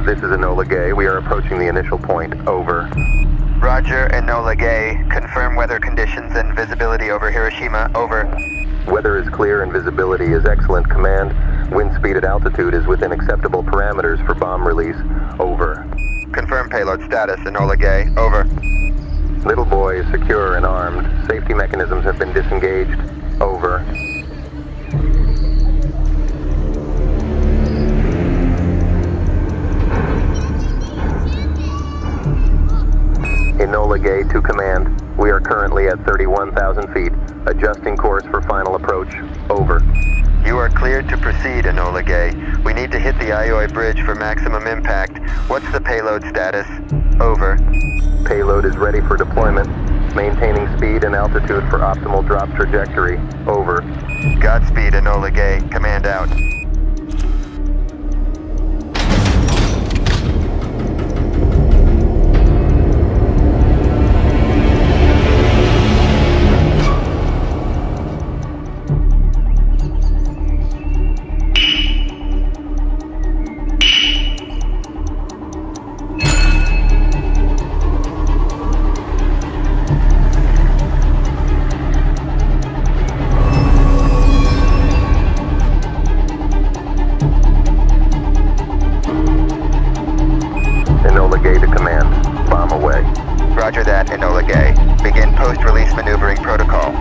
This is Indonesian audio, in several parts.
This is Enola Gay. We are approaching the initial point. Over. Roger, Enola Gay. Confirm weather conditions and visibility over Hiroshima. Over. Weather is clear and visibility is excellent. Command. Wind speed at altitude is within acceptable parameters for bomb release. Over. Confirm payload status, Enola Gay. Over. Little boy is secure and armed. Safety mechanisms have been disengaged. Over. Enola Gay to command. We are currently at 31,000 feet. Adjusting course for final approach. Over. You are cleared to proceed, Enola Gay. We need to hit the Aioi bridge for maximum impact. What's the payload status? Over. Payload is ready for deployment. Maintaining speed and altitude for optimal drop trajectory. Over. Godspeed, Enola Gay. Command out. Enola Gay to command. Bomb away. Roger that, Enola Gay. Begin post-release maneuvering protocol.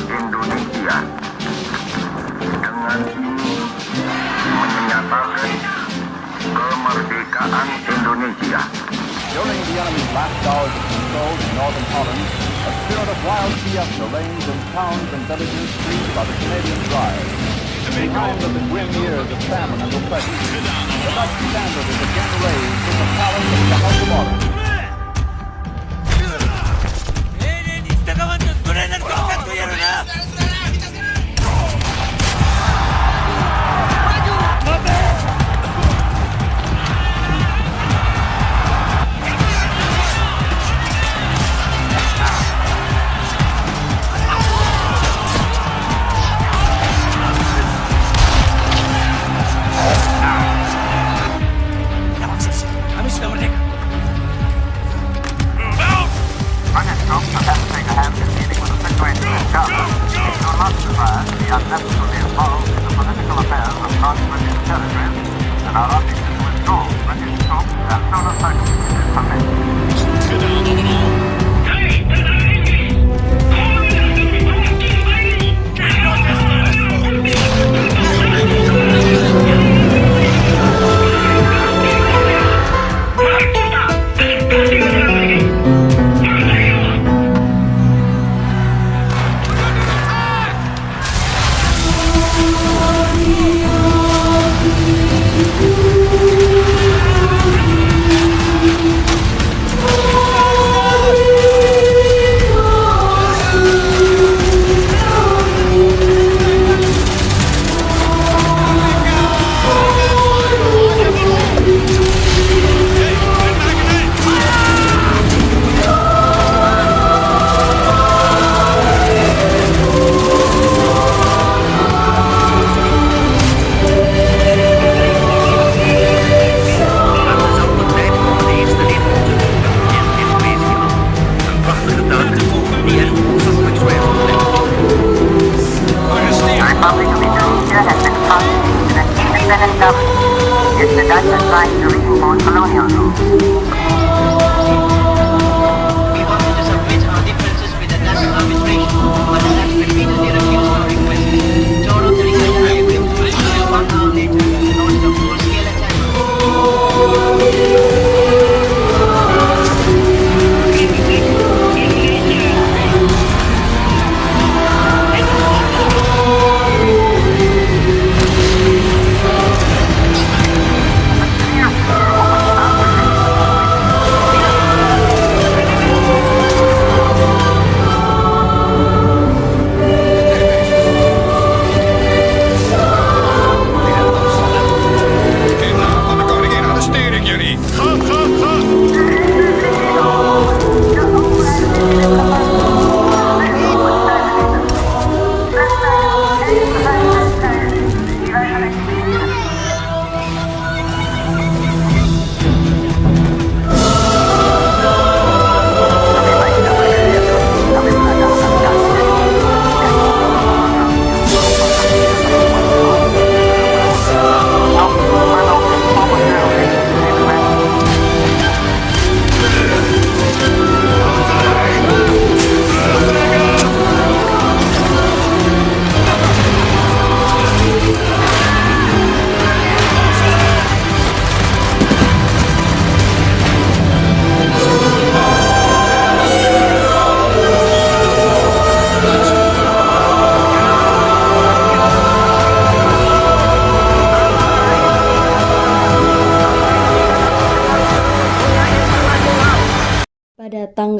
Indonesia dengan ini menyatakan kemerdekaan Indonesia. During the enemy's last hours of control in northern Holland, a spirit of wild fiesta reigns in towns and villages freed by the Canadian Drive. Behind the grim years of famine and oppression, the Dutch standard is again raised in the palace of the House of Orange.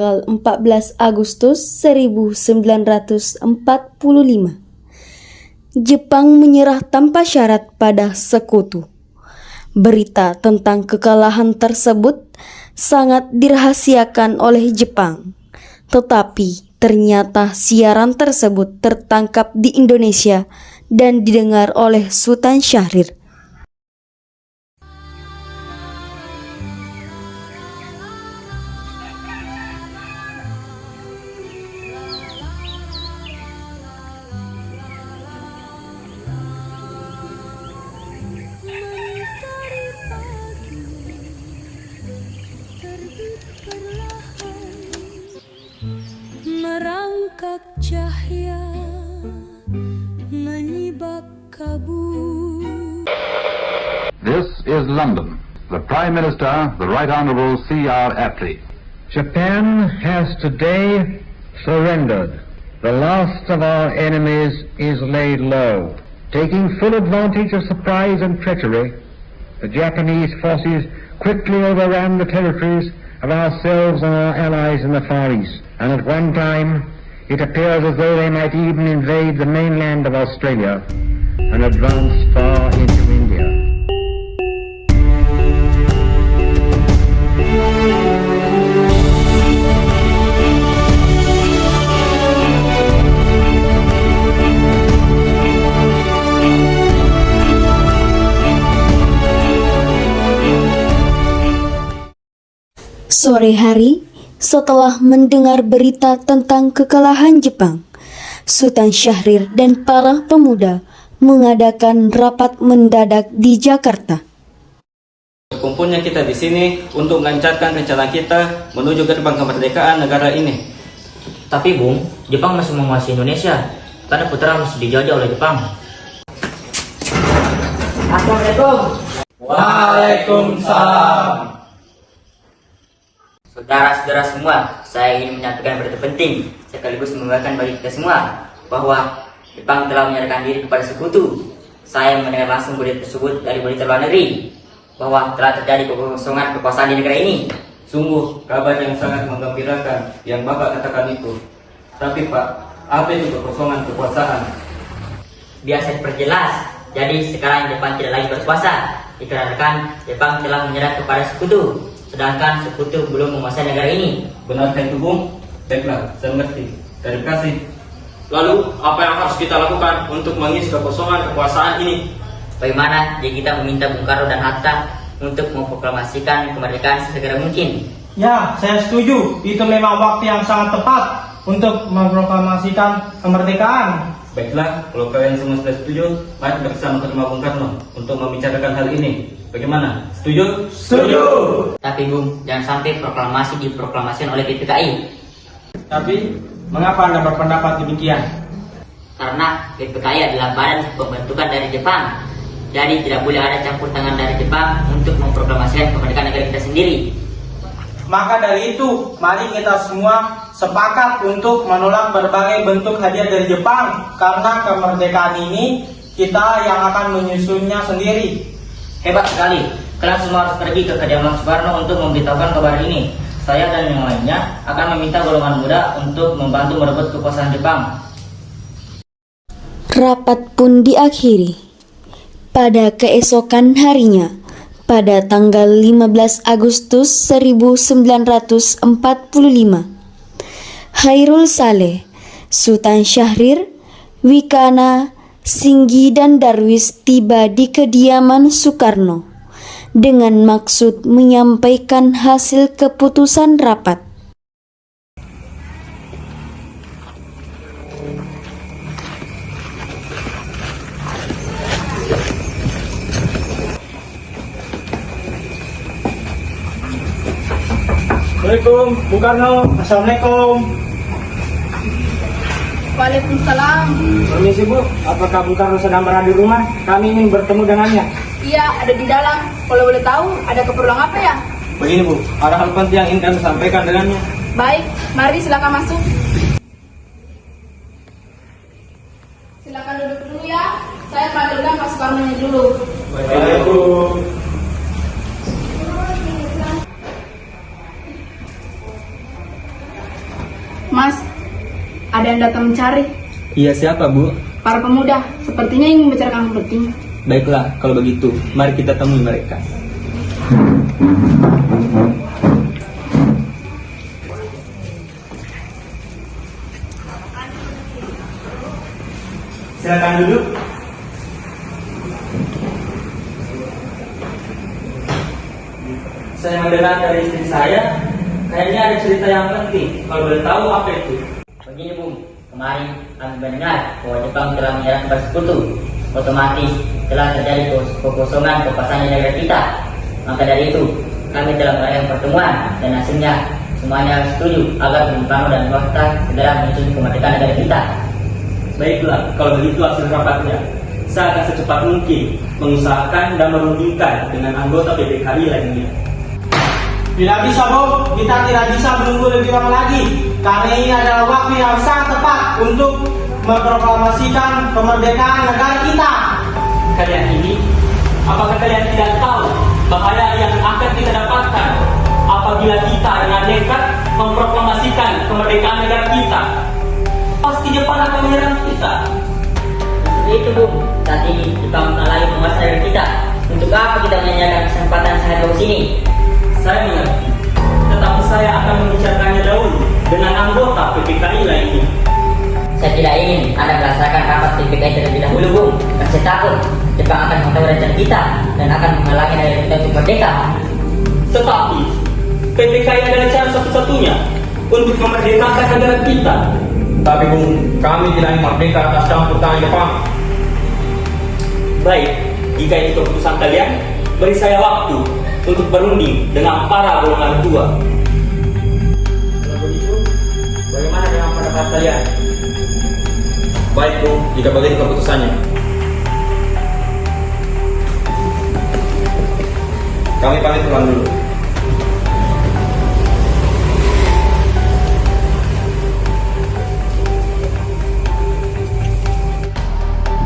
tanggal 14 Agustus 1945. Jepang menyerah tanpa syarat pada Sekutu. Berita tentang kekalahan tersebut sangat dirahasiakan oleh Jepang, tetapi ternyata siaran tersebut tertangkap di Indonesia dan didengar oleh Sultan Syahrir. Merangkak cahaya menyibak kabut. This is London. The Prime Minister, the Right Honourable C.R. Attlee. Japan has today surrendered. The last of our enemies is laid low. Taking full advantage of surprise and treachery, the Japanese forces quickly overran the territories of ourselves and our allies in the Far East. And at one time, it appears as though they might even invade the mainland of Australia and advance far into India. Sore hari, setelah mendengar berita tentang kekalahan Jepang, Sultan Syahrir dan para pemuda mengadakan rapat mendadak di Jakarta. Kumpulnya kita di sini untuk melancarkan rencana kita menuju gerbang kemerdekaan negara ini. Tapi Bung, Jepang masih menguasai Indonesia. Tanah putra masih dijajah oleh Jepang. Assalamualaikum. Waalaikumsalam. Saudara-saudara semua, saya ingin menyampaikan berita penting sekaligus menguatkan bagi kita semua bahwa Jepang telah menyerahkan diri kepada Sekutu. Saya mendengar langsung berita tersebut dari berita luar negeri bahwa telah terjadi kekosongan kekuasaan di negara ini. Sungguh kabar yang sangat menggembirakan yang Bapak katakan itu. Tapi Pak, apa itu kekosongan kekuasaan? Biar saya perjelas, jadi sekarang Jepang tidak lagi berkuasa dikarenakan Jepang telah menyerah kepada Sekutu, sedangkan Sekutu belum menguasai negara ini. Benarkah itu Bung? Baiklah, saya mengerti. Terima kasih. Lalu, apa yang harus kita lakukan untuk mengisi kekosongan kekuasaan ini? Bagaimana jika kita meminta Bung Karno dan Hatta untuk memproklamasikan kemerdekaan sesegera mungkin? Ya, saya setuju. Itu memang waktu yang sangat tepat untuk memproklamasikan kemerdekaan. Baiklah, kalau kalian semua sudah setuju, mari kita bersama ke rumah Bung Karno untuk membicarakan hal ini. Bagaimana? Setuju? Setuju! Tapi Bung, jangan sampai proklamasi diproklamasikan oleh PPKI. Tapi, mengapa Anda berpendapat demikian? Karena PPKI adalah badan pembentukan dari Jepang. Jadi tidak boleh ada campur tangan dari Jepang untuk memproklamasikan kemerdekaan negara kita sendiri. Maka dari itu, mari kita semua sepakat untuk menolak berbagai bentuk hadiah dari Jepang. Karena kemerdekaan ini, kita yang akan menyusunnya sendiri. Hebat sekali, kalian semua harus pergi ke kediaman Soekarno untuk memberitahukan kabar ini. Saya dan yang lainnya akan meminta golongan muda untuk membantu merebut kekuasaan Jepang. Rapat pun diakhiri. Pada keesokan harinya, pada tanggal 15 Agustus 1945, Khairul Saleh, Sultan Syahrir, Wikana, Singgi dan Darwis tiba di kediaman Soekarno dengan maksud menyampaikan hasil keputusan rapat. Assalamualaikum, Bung Karno. Assalamualaikum. Waalaikumsalam. Permisi Bu, apakah Bung Karno sedang berada di rumah? Kami ingin bertemu dengannya. Iya, ada di dalam. Kalau boleh tahu, ada keperluan apa ya? Begini Bu, ada hal penting yang ingin kami sampaikan dengannya. Baik, mari silakan masuk. Silakan duduk dulu ya. Saya panggilkan Pak Soekarno dulu. Baik Bu. ada yang datang mencari. Iya, siapa, Bu? Para pemuda, sepertinya ingin membicarakan hal penting. Baiklah, kalau begitu, mari kita temui mereka. Silakan duduk. Saya mendengar dari istri saya, kayaknya ada cerita yang penting. Kalau boleh tahu apa itu? Begini Bung, kemarin kami mendengar bahwa Jepang telah menyerang bersekutu. Otomatis telah terjadi kekosongan kekuasaan negara kita. Maka dari itu, kami telah mengadakan pertemuan dan hasilnya semuanya setuju agar Bung Karno dan Hatta segera menyusun kemerdekaan negara kita. Baiklah, kalau begitu hasil rapatnya. Saya akan secepat mungkin mengusahakan dan merundingkan dengan anggota PPKI lainnya. Tidak bisa, Bung. Kita tidak bisa menunggu lebih lama lagi. Karena ini adalah waktu yang sangat tepat untuk memproklamasikan kemerdekaan negara kita. Kalian ini, apakah kalian tidak tahu bahaya yang akan kita dapatkan apabila kita dengan nekat memproklamasikan kemerdekaan negara kita? Pasti Jepang akan menyerang kita. Itu Bung, saat ini Jepang mulai menguasai negara kita. Untuk apa kita menyanyiakan kesempatan sangat bagus ini? Saya mengerti, tetapi saya akan membicarakannya dahulu dengan anggota PPKI lainnya. Saya tidak ingin Anda merasakan rapat PPKI terlebih dahulu, Bung. Dan saya takut Jepang akan mengetahui rencana kita dan akan menghalangi negara kita untuk merdeka. Tetapi PPKI adalah cara satu-satunya untuk memerdekakan negara kita. Tapi Bung, kami tidak ingin merdeka atas campur tangan Jepang. Baik, jika itu keputusan kalian, beri saya waktu untuk berunding dengan para golongan tua. Kalau begitu, bagaimana dengan pendapat kalian? Baik Bung, jika begitu keputusannya. Kami pamit pulang dulu.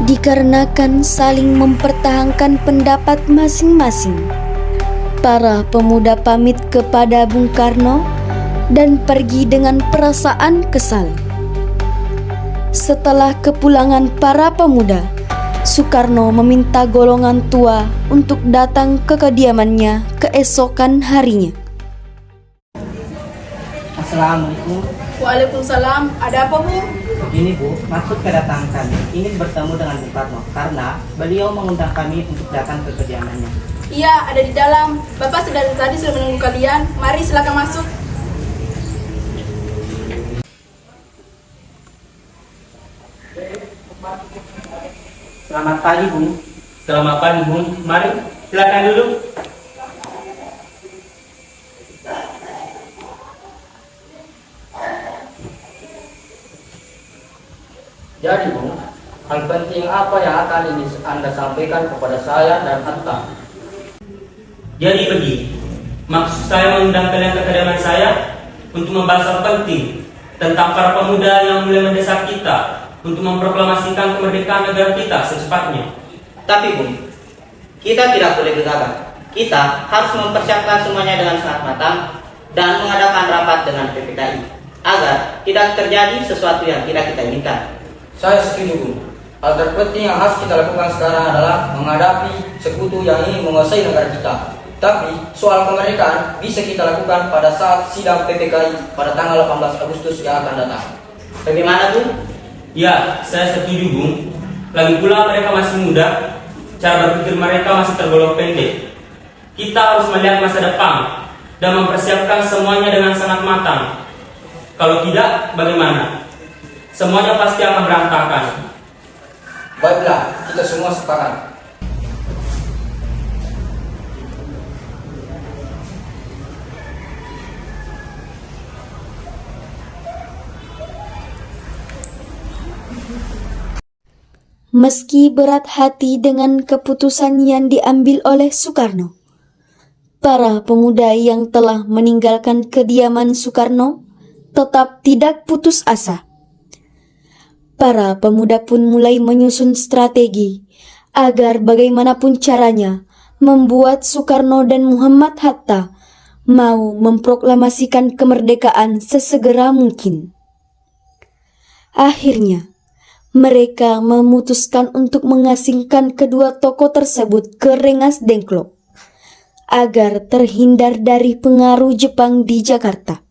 Dikarenakan saling mempertahankan pendapat masing-masing, para pemuda pamit kepada Bung Karno dan pergi dengan perasaan kesal. Setelah kepulangan para pemuda, Soekarno meminta golongan tua untuk datang ke kediamannya keesokan harinya. Assalamualaikum. Waalaikumsalam. Ada apa, Bu? Begini Bu, maksud kedatangan kami ingin bertemu dengan Bung Karno karena beliau mengundang kami untuk datang ke kediamannya. Iya, ada di dalam. Bapak dari tadi sudah menunggu kalian. Mari silakan masuk. Selamat pagi Bung. Selamat pagi Bung, mari silakan duduk. Jadi Bung, hal penting apa yang akan Anda sampaikan kepada saya dan Hatta? Jadi begini, maksud saya mengundang kalian ke kediaman saya untuk membahas hal penting tentang para pemuda yang mulai mendesak kita untuk memproklamasikan kemerdekaan negara kita secepatnya. Tapi Bung, kita tidak boleh gegabah. Kita harus mempersiapkan semuanya dengan sangat matang dan mengadakan rapat dengan PPKI agar tidak terjadi sesuatu yang tidak kita inginkan. Saya setuju, Bung. Hal terpenting yang harus kita lakukan sekarang adalah menghadapi sekutu yang ingin menguasai negara kita. Tapi soal kemerdekaan bisa kita lakukan pada saat sidang PPKI pada tanggal 18 Agustus yang akan datang. Bagaimana, Bung? Ya, saya setuju Bung. Lagi pula mereka masih muda, cara berpikir mereka masih tergolong pendek. Kita harus melihat masa depan dan mempersiapkan semuanya dengan sangat matang. Kalau tidak, bagaimana? Semuanya pasti akan berantakan. Baiklah, kita semua sepakat. Meski berat hati dengan keputusan yang diambil oleh Soekarno, para pemuda yang telah meninggalkan kediaman Soekarno tetap tidak putus asa. Para pemuda pun mulai menyusun strategi agar bagaimanapun caranya membuat Soekarno dan Muhammad Hatta mau memproklamasikan kemerdekaan sesegera mungkin. Akhirnya, mereka memutuskan untuk mengasingkan kedua tokoh tersebut ke Rengas Dengklok agar terhindar dari pengaruh Jepang di Jakarta.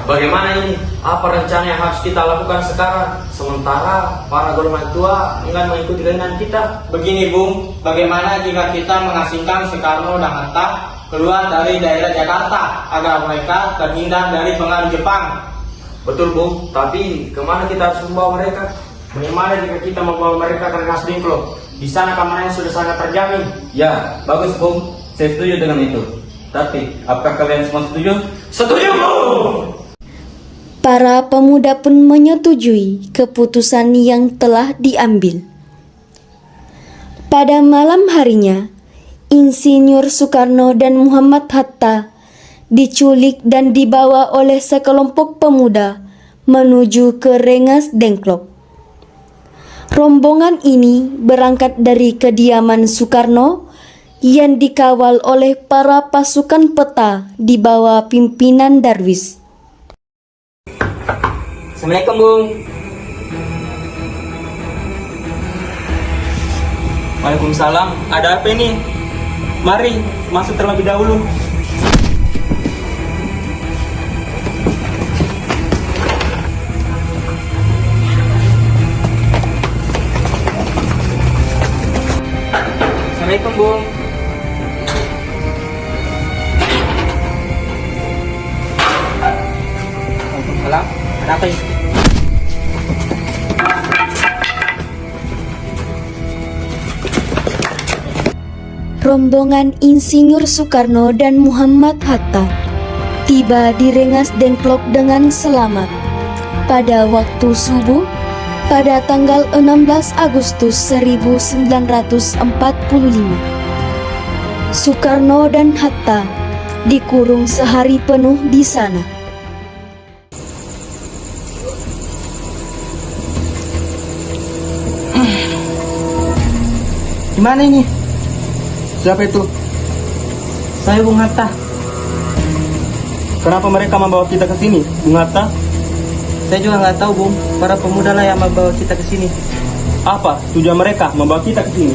Bagaimana ini? Apa rencana yang harus kita lakukan sekarang? Sementara para golongan tua enggan mengikuti keinginan kita. Begini Bung, bagaimana jika kita mengasingkan Soekarno dan Hatta keluar dari daerah Jakarta agar mereka terhindar dari pengaruh Jepang? Betul Bung, tapi kemana kita harus membawa mereka? Bagaimana jika kita membawa mereka ke Rengas Dengklok? Di sana keamanannya sudah sangat terjamin. Ya, bagus Bung. Saya setuju dengan itu. Tapi, apakah kalian semua setuju? Setuju Bung! Para pemuda pun menyetujui keputusan yang telah diambil. Pada malam harinya, Insinyur Soekarno dan Muhammad Hatta diculik dan dibawa oleh sekelompok pemuda menuju ke Rengas Dengklok. Rombongan ini berangkat dari kediaman Soekarno yang dikawal oleh para pasukan peta di bawah pimpinan Darwis. Assalamualaikum Bung. Waalaikumsalam. Ada apa ini? Mari masuk terlebih dahulu. Assalamualaikum Bung. Waalaikumsalam. Ada apa ini? Rombongan Insinyur Soekarno dan Muhammad Hatta tiba di Rengas Dengklok dengan selamat pada waktu subuh pada tanggal 16 Agustus 1945. Soekarno dan Hatta dikurung sehari penuh di sana. Gimana ini? Siapa itu? Saya Bung Hatta. Kenapa mereka membawa kita ke sini, Bung Hatta? Saya juga nggak tahu Bung. Para pemuda lah yang membawa kita ke sini. Apa tujuan mereka membawa kita ke sini?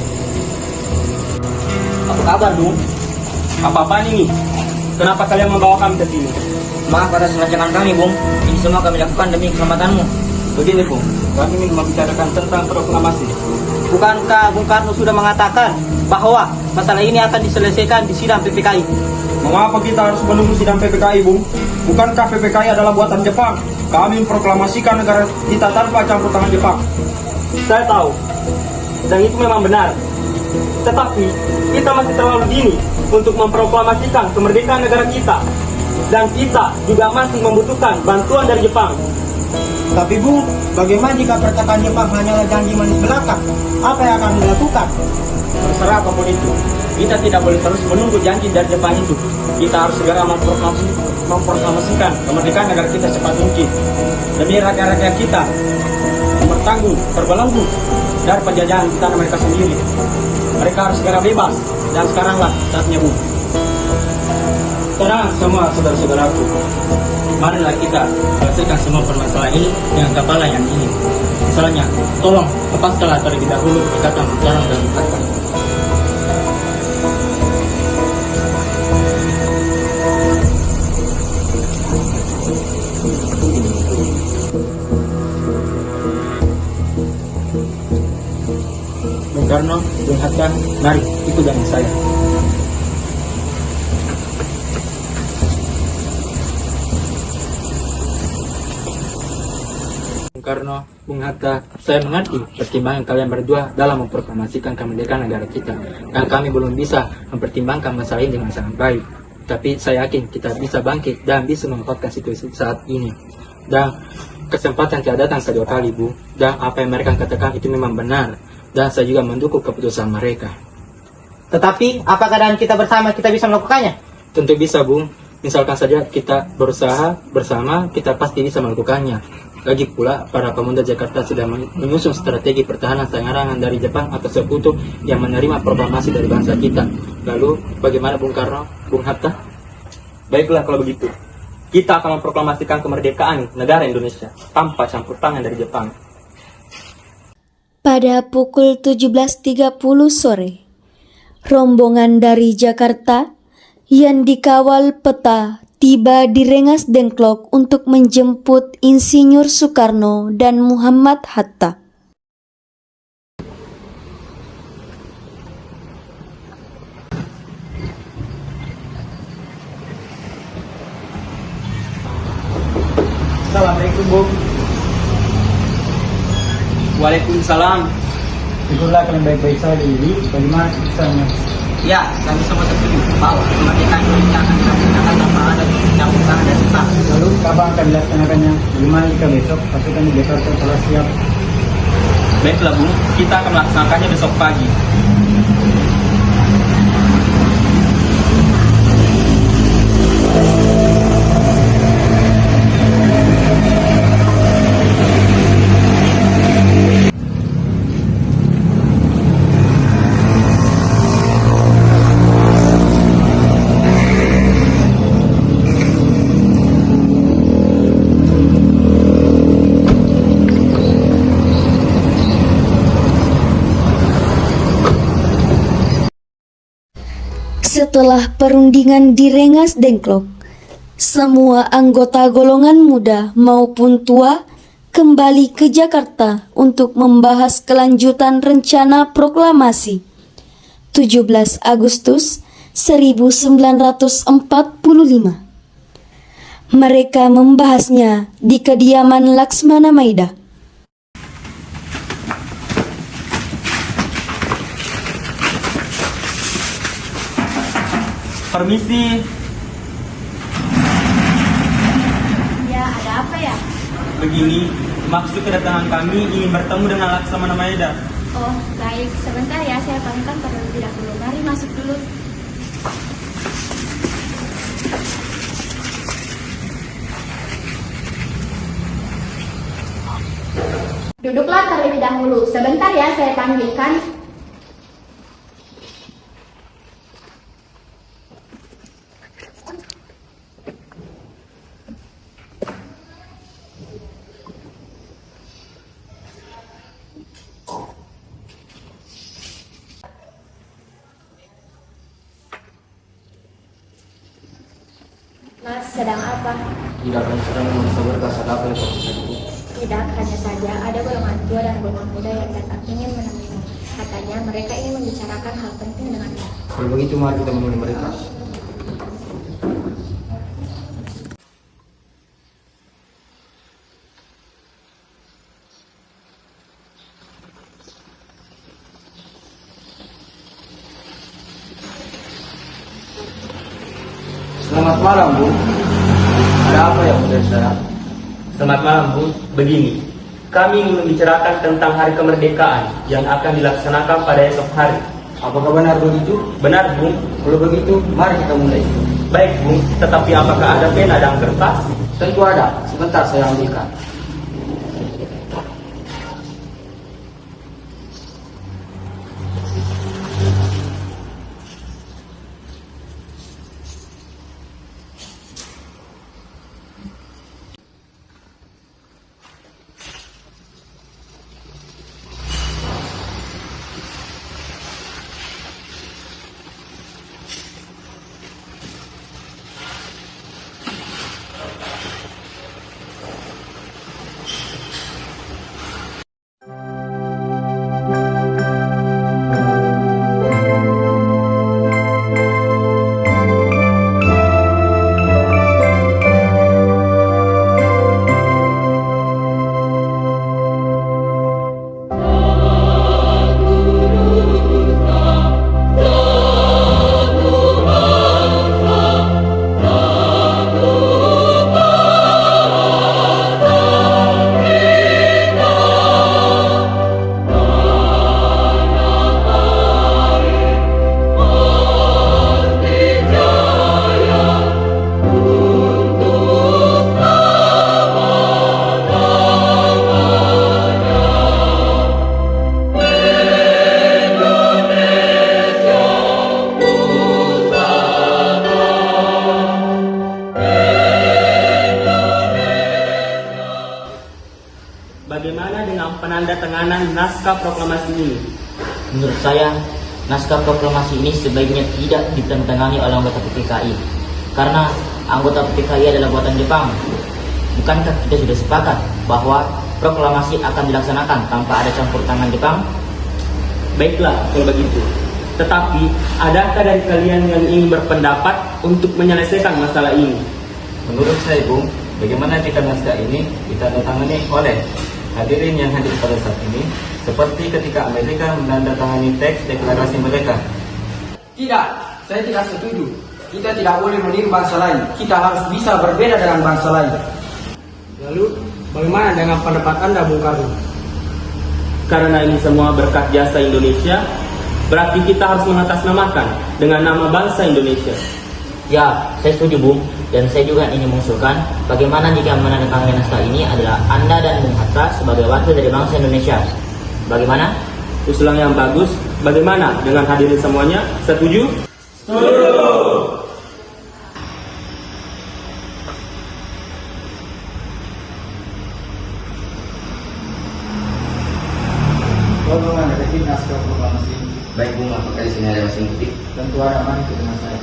Apa kabar Bung? Apa-apaan ini? Kenapa kalian membawa kami ke sini? Maaf atas rancangan kami, Bung. Ini semua kami lakukan demi keselamatanmu. Begini, Bung. Kami ingin membicarakan tentang proklamasi. Bukankah Bung Karno sudah mengatakan bahwa masalah ini akan diselesaikan di sidang PPKI? Mengapa kita harus menunggu sidang PPKI, Bung? Bukankah PPKI adalah buatan Jepang? Kami memproklamasikan negara kita tanpa campur tangan Jepang. Saya tahu, dan itu memang benar. Tetapi, kita masih terlalu dini untuk memproklamasikan kemerdekaan negara kita. Dan kita juga masih membutuhkan bantuan dari Jepang. Tapi Bung, bagaimana jika perkataan Jepang hanyalah janji manis belaka? Apa yang akan dilakukan? Terserah apapun itu, kita tidak boleh terus menunggu janji dari Jepang itu. Kita harus segera memproklamasikan kemerdekaan negara kita secepat mungkin. Demi rakyat-rakyat kita yang bertanggung, terbelenggu dari penjajahan di tanah mereka sendiri. Mereka harus segera bebas, dan sekaranglah saatnya, Bung. Tenang semua saudara-saudaraku. Marilah kita selesaikan semua permasalahan ini dengan kepala yang dingin. Misalnya, tolong lepaskanlah terlebih dahulu ikatan Soekarno dan Hatta. Bung Karno, Bung Hatta, mari ikut dengan saya. Bung Karno, Bung Hatta, saya mengerti pertimbangan kalian berdua dalam memproklamasikan kemerdekaan negara kita, dan kami belum bisa mempertimbangkan masalah ini dengan sangat baik. Tapi saya yakin kita bisa bangkit dan bisa memanfaatkan situasi saat ini. Dan kesempatan tidak datang kedua kali, Bu. Dan apa yang mereka katakan itu memang benar. Dan saya juga mendukung keputusan mereka. Tetapi, apakah dengan kita bersama kita bisa melakukannya? Tentu bisa, Bung. Misalkan saja kita berusaha bersama, kita pasti bisa melakukannya. Lagi pula, para pemuda Jakarta sudah menyusun strategi pertahanan serangan dari Jepang atau sekutu yang menerima proklamasi dari bangsa kita. Lalu, bagaimana Bung Karno, Bung Hatta? Baiklah kalau begitu. kita akan memproklamasikan kemerdekaan negara Indonesia tanpa campur tangan dari Jepang. Pada pukul 17.30 sore, rombongan dari Jakarta yang dikawal peta tiba di Rengas Dengklok untuk menjemput Insinyur Soekarno dan Muhammad Hatta. Assalamualaikum, Bu. Waalaikumsalam. Syukurlah kalian baik-baik saja, Ibu. Bagaimana kesannya? Ya, kami semua setuju bahwa kemerdekaan Indonesia akan dilaksanakan tanpa ada campur tangan dari Jepang. Lalu kapan akan dilaksanakannya? Bagaimana jika besok pasukan di Jakarta telah siap? Baiklah Bung, kita akan melaksanakannya besok pagi. Setelah perundingan di Rengas Dengklok, semua anggota golongan muda maupun tua kembali ke Jakarta untuk membahas kelanjutan rencana proklamasi 17 Agustus 1945. Mereka membahasnya di kediaman Laksmana Maida. Permisi. Ya, ada apa ya? Begini, maksud kedatangan kami ingin bertemu dengan Laksamana Maeda. Oh, baik. Sebentar ya, saya panggilkan terlebih dahulu. Mari masuk dulu. Duduklah terlebih dahulu. Sebentar ya, saya panggilkan. Mas, sedang apa? Tidak akan sedang memeriksa berkas ada apa ya Pak? Tidak, hanya saja ada golongan tua dan golongan muda yang datang ingin menemui. Katanya mereka ingin membicarakan hal penting denganmu. Kalau begitu mari kita menemui mereka. Selamat malam, Bu. Ada apa ya, Bu saya? Selamat malam Bu, begini. Kami ingin membicarakan tentang hari kemerdekaan yang akan dilaksanakan pada esok hari. Apakah benar begitu? Benar Bung. Kalau begitu, mari kita mulai. Baik Bung, tetapi apakah ada pena dan kertas? Tentu ada. Sebentar saya ambilkan. Bagaimana dengan penandatanganan naskah proklamasi ini? Menurut saya, naskah proklamasi ini sebaiknya tidak ditandatangani oleh anggota PPKI, karena anggota PPKI adalah buatan Jepang. Bukankah kita sudah sepakat bahwa proklamasi akan dilaksanakan tanpa ada campur tangan Jepang? Baiklah kalau begitu. Tetapi, adakah dari kalian yang ingin berpendapat untuk menyelesaikan masalah ini? Menurut saya, Bung, bagaimana jika naskah ini ditandatangani oleh hadirin yang hadir pada saat ini, seperti ketika Amerika menandatangani teks deklarasi mereka? Tidak, saya tidak setuju. Kita tidak boleh meniru bangsa lain. Kita harus bisa berbeda dengan bangsa lain. Lalu, bagaimana dengan pendapat Anda, Bung Karno? Karena ini semua berkat jasa Indonesia, berarti kita harus mengatasnamakan dengan nama bangsa Indonesia. Ya, saya setuju, Bung. Dan saya juga ingin mengusulkan bagaimana jika menandatangani naskah ini adalah Anda dan Bung Hatta sebagai wakil dari bangsa Indonesia. Bagaimana? Usulan yang bagus. Bagaimana dengan hadirin semuanya? Setuju? Setuju! Tolong menghadapi naskah proklamasi. Baik, Bung, apakah di sini ada mesin ketik? Tentu ada, mari ke dengan saya.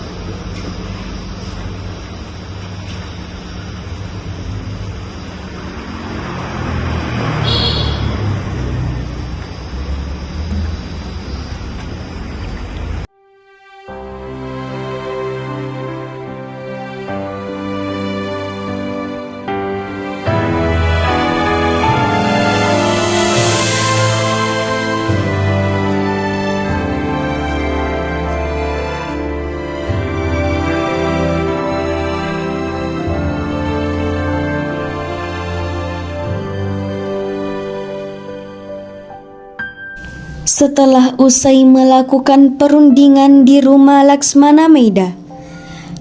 Setelah usai melakukan perundingan di rumah Laksmana Maida,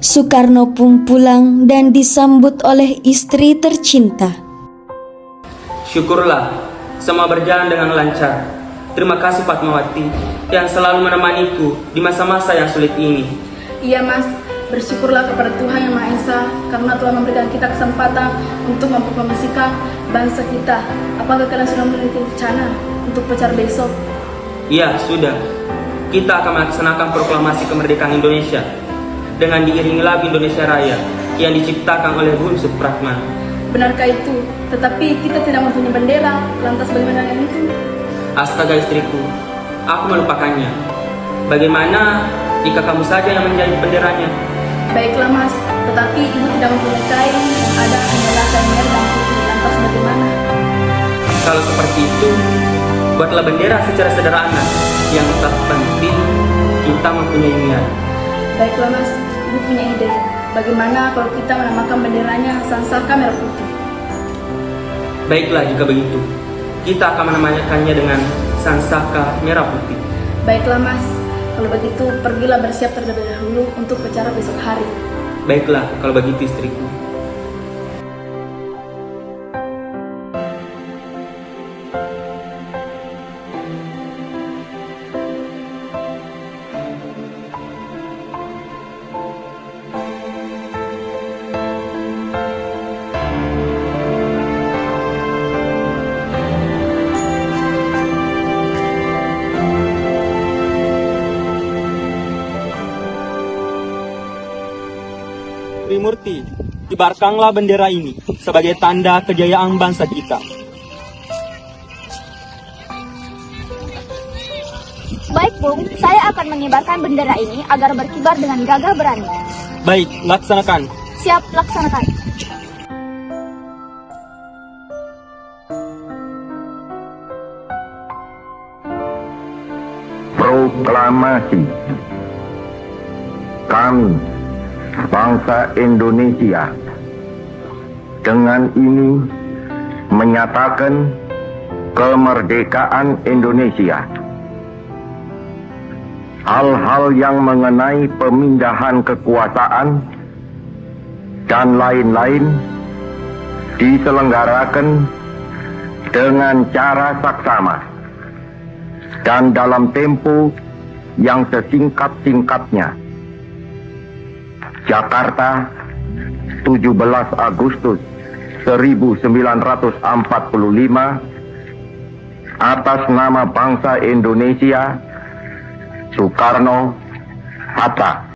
Soekarno pun pulang dan disambut oleh istri tercinta. Syukurlah, semua berjalan dengan lancar. Terima kasih Fatmawati yang selalu menemaniku di masa-masa yang sulit ini. Iya Mas, bersyukurlah kepada Tuhan Yang Maha Esa karena telah memberikan kita kesempatan untuk mempromosikan bangsa kita. Apakah kalian sudah memiliki rencana untuk upacara besok? Iya, sudah. Kita akan melaksanakan proklamasi kemerdekaan Indonesia dengan diiringi lagu Indonesia Raya yang diciptakan oleh Bun Supratman. Benarkah itu? Tetapi kita tidak mempunyai bendera, lantas bagaimana dengan itu? Astaga istriku, aku melupakannya. Bagaimana jika kamu saja yang menjadi benderanya? Baiklah Mas, tetapi ibu tidak mempunyai kain yang ada hanyalah kain merah dan putih, lantas bagaimana? Kalau seperti itu, buatlah bendera secara sederhana. Yang terpenting, kita mempunyai niat. Baiklah Mas, ibu punya ide. Bagaimana kalau kita menamakan benderanya Sansaka Merah Putih? Baiklah jika begitu, kita akan menamakannya dengan Sansaka Merah Putih. Baiklah Mas, kalau begitu pergilah bersiap terlebih dahulu untuk acara besok hari. Baiklah kalau begitu istriku. Trimurti, kibarkanlah bendera ini sebagai tanda kejayaan bangsa kita. Baik, Bung. Saya akan mengibarkan bendera ini agar berkibar dengan gagah berani. Baik, laksanakan. Siap, laksanakan. Proklamasi. Kami, bangsa Indonesia, dengan ini menyatakan kemerdekaan Indonesia. Hal-hal yang mengenai pemindahan kekuasaan dan lain-lain diselenggarakan dengan cara saksama dan dalam tempo yang sesingkat-singkatnya. Jakarta, 17 Agustus 1945, atas nama bangsa Indonesia, Soekarno-Hatta.